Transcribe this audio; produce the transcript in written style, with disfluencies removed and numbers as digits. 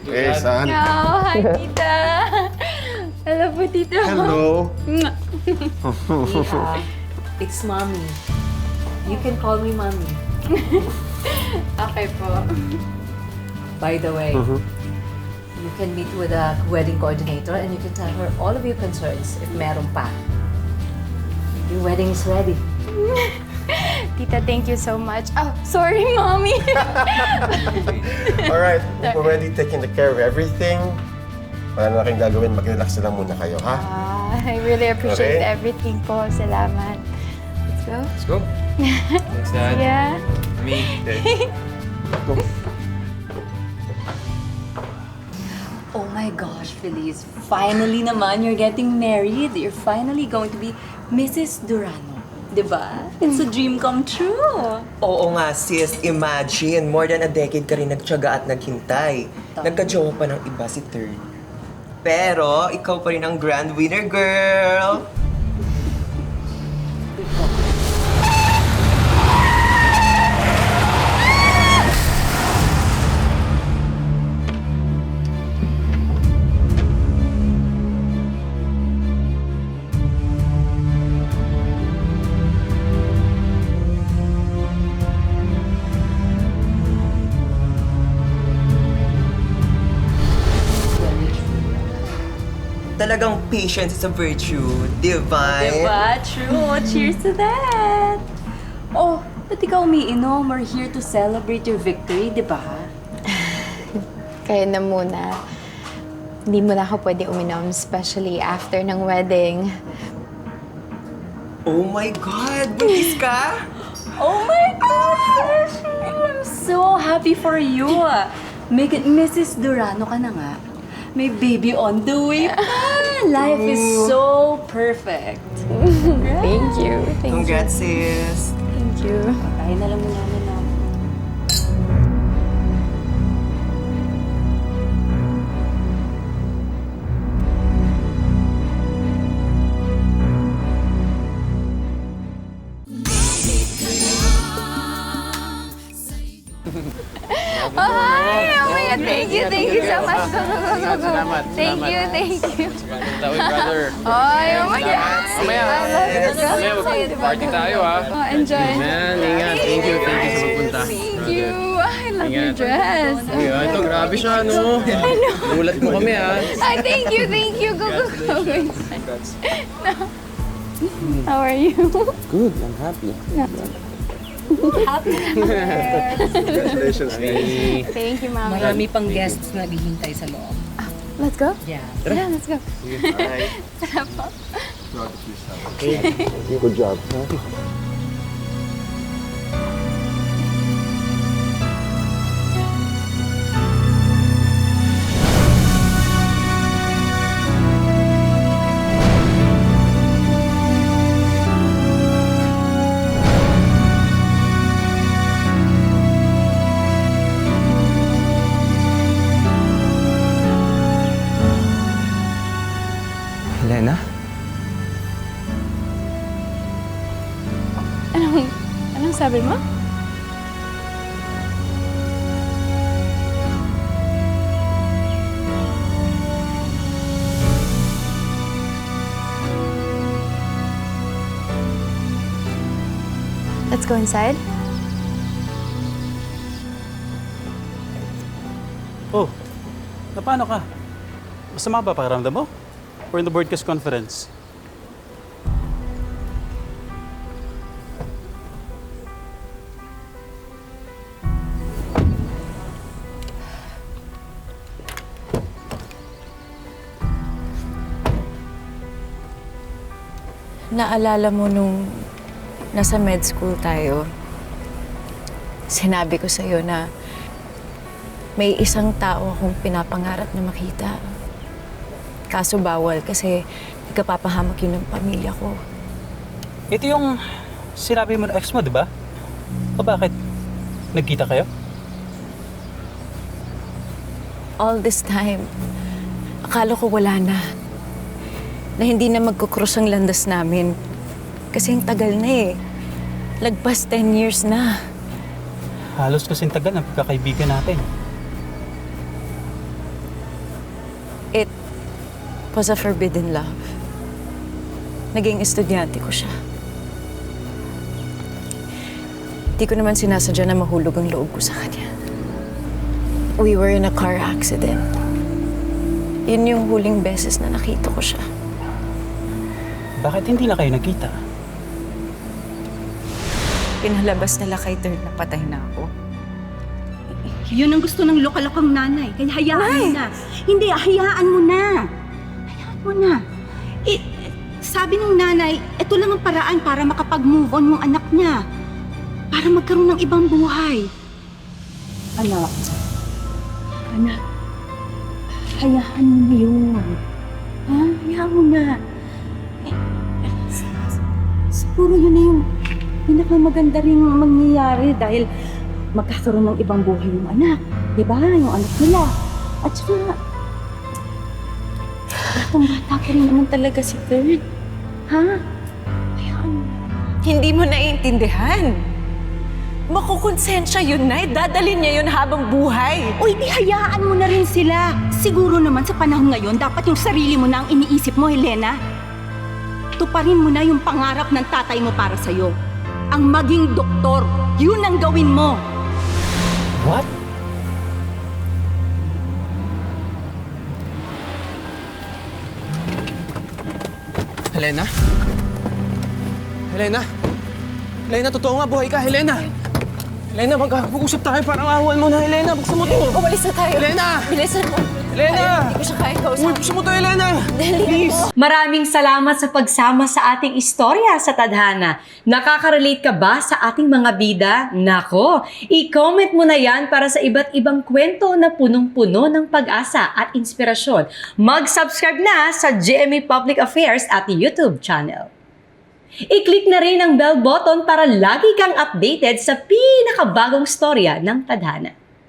Hey, son. Oh, hi, tita. Hello po, tita. Hello. It's mommy. You can call me mommy. Okay po. By the way, you can meet with a wedding coordinator and you can tell her all of your concerns if meron pa. Your wedding is ready. Tita, thank you so much. Oh, sorry, mommy. All right, we've already taken care of everything. Wala na kayong gagawin. Mag-relax na lang muna kayo, ha? I really appreciate Okay. everything po. Salamat. Let's go. Let's go. Thanks, Dad. Yeah. Me. Oh my gosh, Feliz. Finally naman, you're getting married. You're finally going to be Mrs. Durano. Diba? It's a dream come true. Oo nga, sis. Imagine, more than a decade ka rin nagtyaga at naghintay. Nagka-jowa pa ng iba si Third. Pero, ikaw pa rin ang grand winner, girl! Talagang patience is a virtue, divine. Diba? True. Cheers to that. Oh, ba't ikaw umiinom? We're here to celebrate your victory, diba? Kaya na muna. Hindi mo na ako pwede uminom, especially after ng wedding. Oh my God! Buntis ka? Oh my gosh! I'm so happy for you. Make it Mrs. Durano ka na nga. May baby on the way pa. Life is so perfect. Thank you. Thank Congrats, sis. you. Thank you. Tayo na lang muna na. Oh, hi! Oh my God, thank you so much. Go, go, go, go, go. Salamat. Thank you. Tawid, brother. Oh my God. Mamaya. I love it. Mamaya, party tayo, ha? Oh, enjoy. Man, ingat. Thank you sa pagpunta. Thank you. I love your Ingat. dress. Ayun, ito, grabe siya, no? Nagulat mo kami, ha? Ay, thank you. Go, go, go. Go inside. No. How are you? Good, I'm happy. Congratulations, guys. Thank you, Mama. Marami pang guests na naghihintay sa loob. Let's go. Yeah. Yeah, let's go. Good job. Helena? Anong sabi mo? Let's go inside. Oh, paano ka? Masama ba pakiramdam mo? Or in the broadcast conference? Naalala mo nung nasa med school tayo, sinabi ko sa'yo na may isang tao akong pinapangarap na makita. Kaso bawal kasi ikapapahamak yun ng pamilya ko. Ito yung sinabi mo na ex mo, di ba? O bakit? Nagkita kayo? All this time, akala ko wala na. Na hindi na magkukross ang landas namin. Kasi ang tagal na eh. Lagpas 10 years na. Halos kasing tagal ng pagkakaibigan natin. It was a forbidden love. Naging estudyante ko siya. Di ko naman sinasadya na mahulog ang loob ko sa kanya. We were in a car accident. Yun yung huling beses na nakita ko siya. Bakit hindi na kayo nagkita? Pinalabas nila kay Third na patay na ako. Yun ang gusto ng lokal-lokang nanay. Kaya hayaan mo na. Hindi, hayaan mo na. Hayaan mo na. Sabi ng nanay, ito lang ang paraan para makapag-move on yung anak niya. Para magkaroon ng ibang buhay. Anak. Hayaan mo na yun. Ha? Hayaan mo na. Siguro yun na yung pinakamaganda rin mangyayari dahil magkakaroon ng ibang buhay yung anak. Diba? Yung anak nila. At saka, batang-bata pa rin naman talaga si Third. Ha? Hayaan mo. Hindi mo naiintindihan. Makukonsensya yun, Nay. Dadalhin niya yun habang buhay. Uy, di hayaan mo na rin sila. Siguro naman sa panahon ngayon, dapat yung sarili mo na ang iniisip mo, Helena. Tuparin mo na yung pangarap ng tatay mo para sa'yo. Ang maging doktor, yun ang gawin mo. What? Helena? Helena? Helena, totoo nga, buhay ka, Helena! Helena, mag-usap tayo, parang awan mo na, Helena. Buksan mo to! Umalis na tayo. Helena! Bilisan mo. Helena! Hindi ko siya kaya Uy, kausapin. buksan mo to, Helena! Please! Maraming salamat sa pagsama sa ating istorya sa Tadhana. Nakaka-relate ka ba sa ating mga bida? Nako, i-comment mo na yan para sa iba't ibang kwento na punong-puno ng pag-asa at inspirasyon. Mag-subscribe na sa GMA Public Affairs at YouTube channel. I-click na rin ang bell button para lagi kang updated sa pinakabagong storya ng Tadhana.